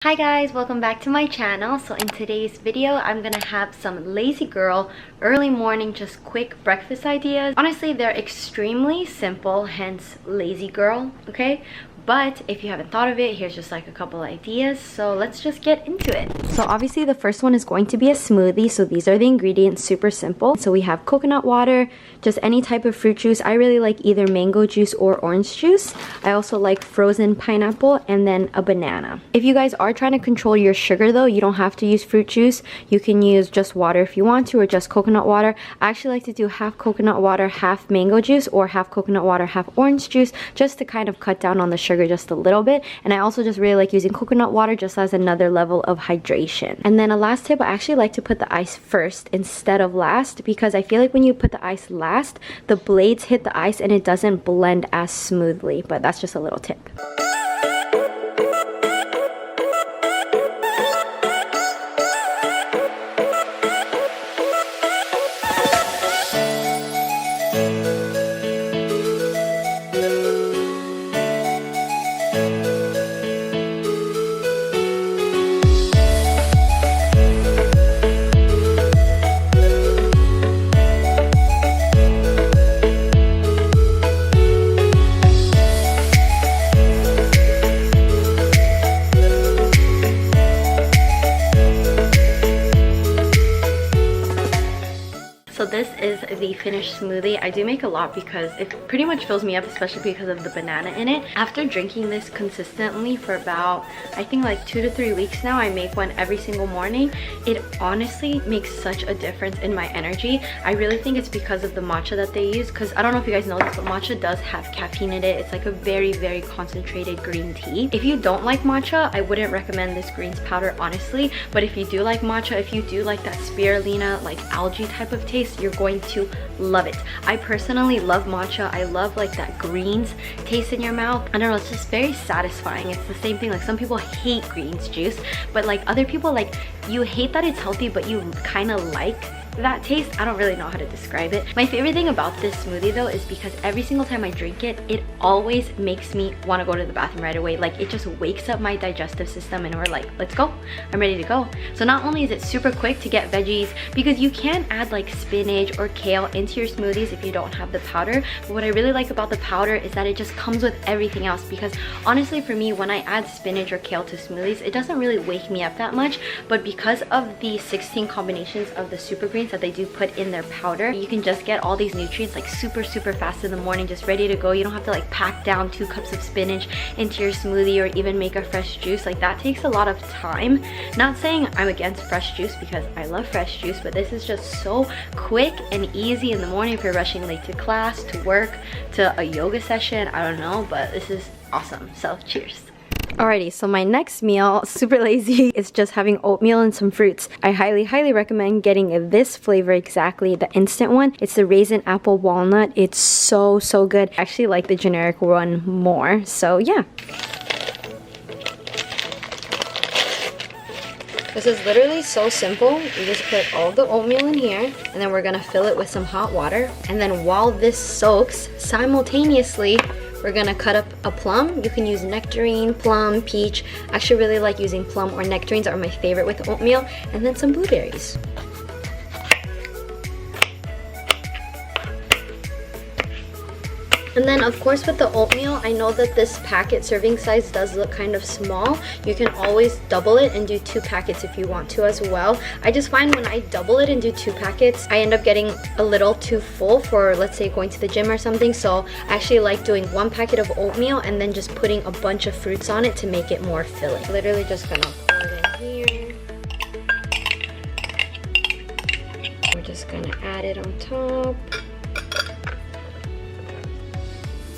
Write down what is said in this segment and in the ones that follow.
Hi guys, welcome back to my channel. So in today's video I'm gonna have some lazy girl early morning just quick breakfast ideas. Honestly, they're extremely simple, hence lazy girl, okay? But if you haven't thought of it, here's just like a couple ideas. So let's just get into it. So obviously the first one is going to be a smoothie. So these are the ingredients, super simple. So we have coconut water, just any type of fruit juice. I really like either mango juice or orange juice. I also like frozen pineapple and then a banana. If you guys are trying to control your sugar though, you don't have to use fruit juice. You can use just water if you want to, or just coconut water. I actually like to do half coconut water, half mango juice, or half coconut water, half orange juice, just to kind of cut down on the sugar just a little bit. And I also just really like using coconut water just as another level of hydration. And then a last tip, I actually like to put the ice first instead of last, because I feel like when you put the ice last, the blades hit the ice and it doesn't blend as smoothly. But that's just a little tip. So this is the finished smoothie. I do make a lot because it pretty much fills me up, especially because of the banana in it. After drinking this consistently for about, I think like 2 to 3 weeks now, I make one every single morning. It honestly makes such a difference in my energy. I really think it's because of the matcha that they use, because I don't know if you guys know this, but matcha does have caffeine in it. It's like a very, very concentrated green tea. If you don't like matcha, I wouldn't recommend this greens powder, honestly. But if you do like matcha, if you do like that spirulina, like algae type of taste, you're going to love it. I personally love matcha. I love like that greens taste in your mouth. I don't know, it's just very satisfying. It's the same thing, like some people hate greens juice, but like other people, like you hate that it's healthy, but you kind of like that taste. I don't really know how to describe it. My favorite thing about this smoothie though is because every single time I drink it, it always makes me want to go to the bathroom right away. Like it just wakes up my digestive system and we're like, let's go, I'm ready to go. So not only is it super quick to get veggies, because you can add like spinach or kale into your smoothies if you don't have the powder, but what I really like about the powder is that it just comes with everything else. Because honestly for me, when I add spinach or kale to smoothies, it doesn't really wake me up that much, but because of the 16 combinations of the super greens that they do put in their powder, you can just get all these nutrients like super fast in the morning, just ready to go. You don't have to like pack down 2 cups of spinach into your smoothie or even make a fresh juice. Like that takes a lot of time. Not saying I'm against fresh juice, because I love fresh juice, but this is just so quick and easy in the morning if you're rushing late to class, to work, to a yoga session, I don't know, but this is awesome. So cheers. Alrighty, so my next meal, super lazy, is just having oatmeal and some fruits. I highly recommend getting this flavor exactly, the instant one. It's the raisin apple walnut. It's so good. I actually like the generic one more, so yeah. This is literally so simple. You just put all the oatmeal in here, and then we're gonna fill it with some hot water. And then while this soaks, simultaneously, we're gonna cut up a plum. You can use nectarine, plum, peach. I actually really like using plum or nectarines, are my favorite with oatmeal. And then some blueberries. And then of course with the oatmeal, I know that this packet serving size does look kind of small. You can always double it and do 2 packets if you want to as well. I just find when I double it and do 2 packets, I end up getting a little too full for, let's say, going to the gym or something. So I actually like doing 1 packet of oatmeal and then just putting a bunch of fruits on it to make it more filling. Literally just gonna pour it in here. We're just gonna add it on top.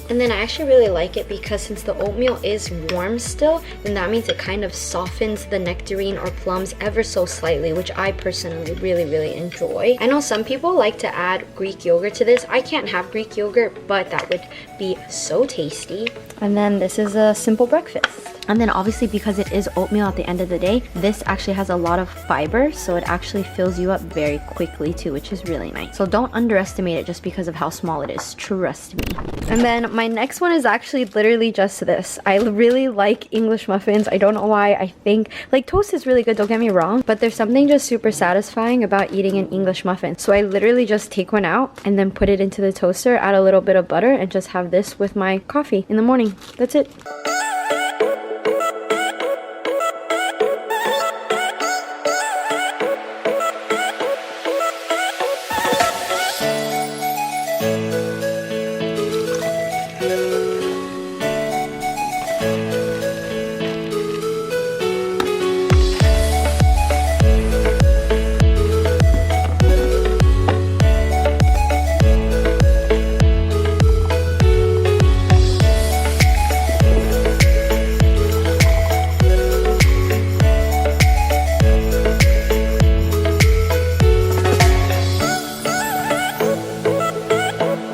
And then I actually really like it because since the oatmeal is warm still, then that means it kind of softens the nectarine or plums ever so slightly, which I personally really enjoy. I know some people like to add Greek yogurt to this. I can't have Greek yogurt, but that would be so tasty. And then this is a simple breakfast. And then obviously because it is oatmeal at the end of the day, this actually has a lot of fiber, so it actually fills you up very quickly too, which is really nice. So don't underestimate it just because of how small it is, trust me. And then my next one is actually literally just this. I really like English muffins. I don't know why. I think like toast is really good, don't get me wrong, but there's something just super satisfying about eating an English muffin. So I literally just take one out and then put it into the toaster, add a little bit of butter, and just have this with my coffee in the morning. That's it.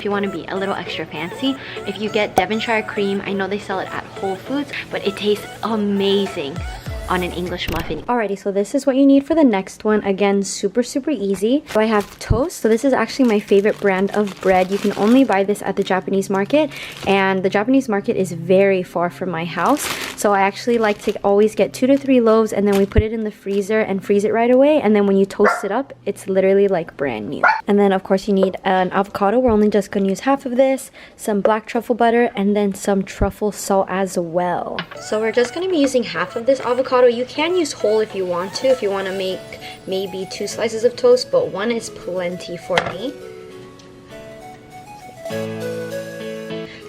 Want to be a little extra fancy, if you get Devonshire cream, I know they sell it at Whole Foods, but it tastes amazing on an English muffin. Alrighty, so this is what you need for the next one. Again, super easy. So I have toast. So this is actually my favorite brand of bread. You can only buy this at the Japanese market, and the Japanese market is very far from my house. So I actually like to always get 2 to 3 loaves, and then we put it in the freezer and freeze it right away. And then when you toast it up, it's literally like brand new. And then of course you need an avocado. We're only just gonna use half of this, some black truffle butter, and then some truffle salt as well. So we're just gonna be using half of this avocado. You can use whole if you want to make maybe 2 slices of toast, but 1 is plenty for me.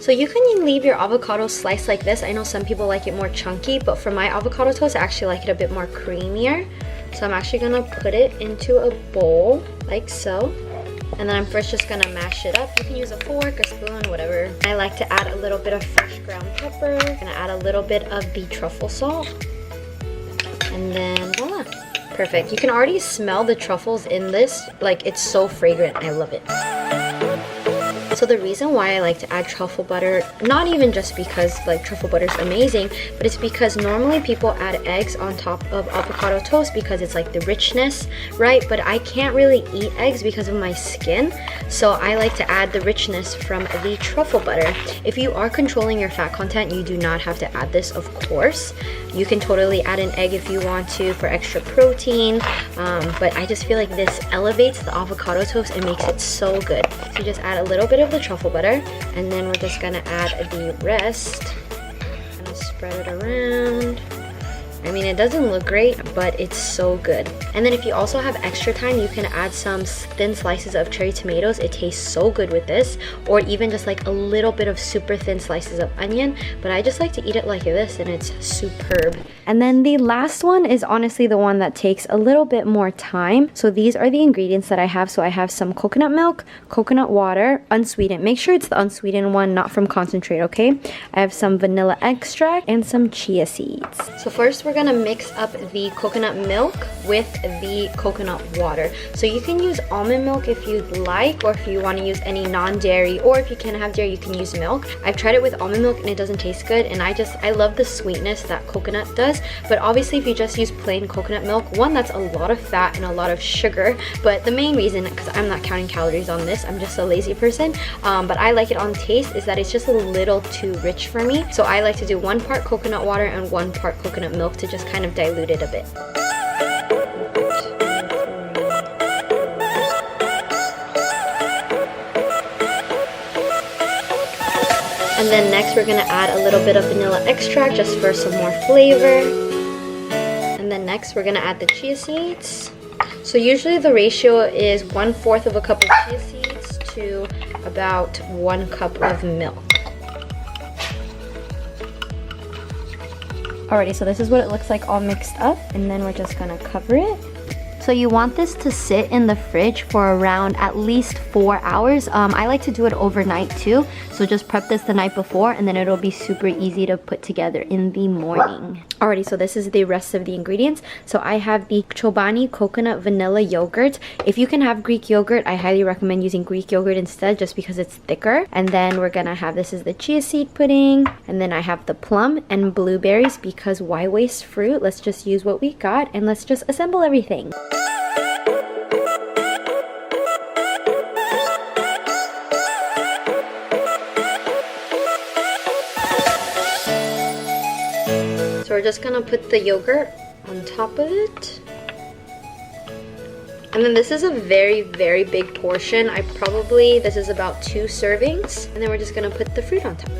So you can leave your avocado sliced like this. I know some people like it more chunky, but for my avocado toast, I actually like it a bit more creamier. So I'm actually gonna put it into a bowl like so. And then I'm first just gonna mash it up. You can use a fork or spoon, whatever. I like to add a little bit of fresh ground pepper. I'm gonna add a little bit of the truffle salt. And then voila, perfect. You can already smell the truffles in this, like it's so fragrant. I love it. So the reason why I like to add truffle butter, not even just because like truffle butter is amazing, but it's because normally people add eggs on top of avocado toast because it's like the richness, right? But I can't really eat eggs because of my skin, so I like to add the richness from the truffle butter. If you are controlling your fat content, you do not have to add this, of course. You can totally add an egg if you want to for extra protein, but I just feel like this elevates the avocado toast and makes it so good. So you just add a little bit of the truffle butter, and then we're just gonna add the rest. Kind of spread it around. I mean, it doesn't look great, but it's so good. And then if you also have extra time, you can add some thin slices of cherry tomatoes. It tastes so good with this, or even just like a little bit of super thin slices of onion, but I just like to eat it like this and it's superb. And then the last one is honestly the one that takes a little bit more time. So these are the ingredients that I have. So I have some coconut milk, coconut water, unsweetened. Make sure it's the unsweetened one, not from concentrate, okay? I have some vanilla extract and some chia seeds. So first we're gonna mix up the coconut milk with the coconut water. So you can use almond milk if you'd like, or if you want to use any non-dairy, or if you can have dairy, you can use milk. I've tried it with almond milk and it doesn't taste good, and I love the sweetness that coconut does. But obviously if you just use plain coconut milk, one, that's a lot of fat and a lot of sugar, but the main reason, because I'm not counting calories on this, I'm just a lazy person, but I like it on taste, is that it's just a little too rich for me. So I like to do 1 part coconut water and 1 part coconut milk to just kind of dilute it a bit. And then next we're gonna add a little bit of vanilla extract just for some more flavor. And then next we're gonna add the chia seeds. So usually the ratio is 1/4 of a cup of chia seeds to about 1 cup of milk. Alrighty, so this is what it looks like all mixed up, and then we're just gonna cover it. So you want this to sit in the fridge for around at least 4 hours. I like to do it overnight too. So just prep this the night before and then it'll be super easy to put together in the morning. Alrighty, so this is the rest of the ingredients. So I have the Chobani coconut vanilla yogurt. If you can have Greek yogurt, I highly recommend using Greek yogurt instead just because it's thicker. And then we're gonna have, this is the chia seed pudding. And then I have the plum and blueberries because why waste fruit? Let's just use what we got and let's just assemble everything. So we're just gonna put the yogurt on top of it. And then this is a very, very big portion. This is about 2 servings. And then we're just gonna put the fruit on top.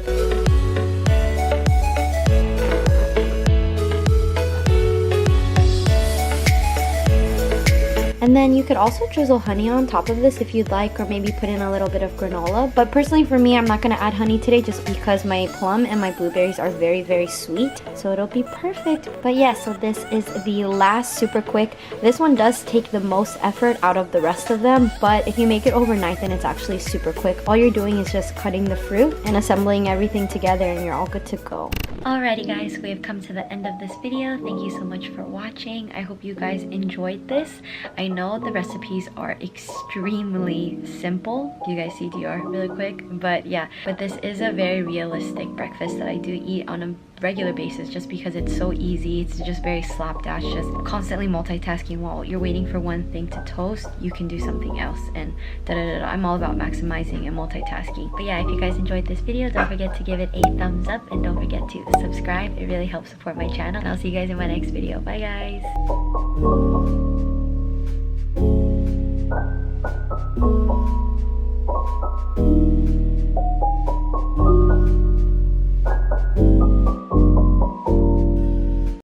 And then you could also drizzle honey on top of this if you'd like, or maybe put in a little bit of granola. But personally for me, I'm not gonna add honey today just because my plum and my blueberries are very, very sweet. So it'll be perfect. But yeah, so this is the last super quick. This one does take the most effort out of the rest of them, but if you make it overnight, then it's actually super quick. All you're doing is just cutting the fruit and assembling everything together and you're all good to go. Alrighty guys, we have come to the end of this video. Thank you so much for watching. I hope you guys enjoyed this. I know the recipes are extremely simple. Do you guys see DR really quick? But yeah, but this is a very realistic breakfast that I do eat on a regular basis just because it's so easy. It's just very slapdash, just constantly multitasking while you're waiting for one thing to toast. You can do something else and I'm all about maximizing and multitasking. But yeah, if you guys enjoyed this video, don't forget to give it a thumbs up and don't forget to subscribe. It really helps support my channel. And I'll see you guys in my next video. Bye guys.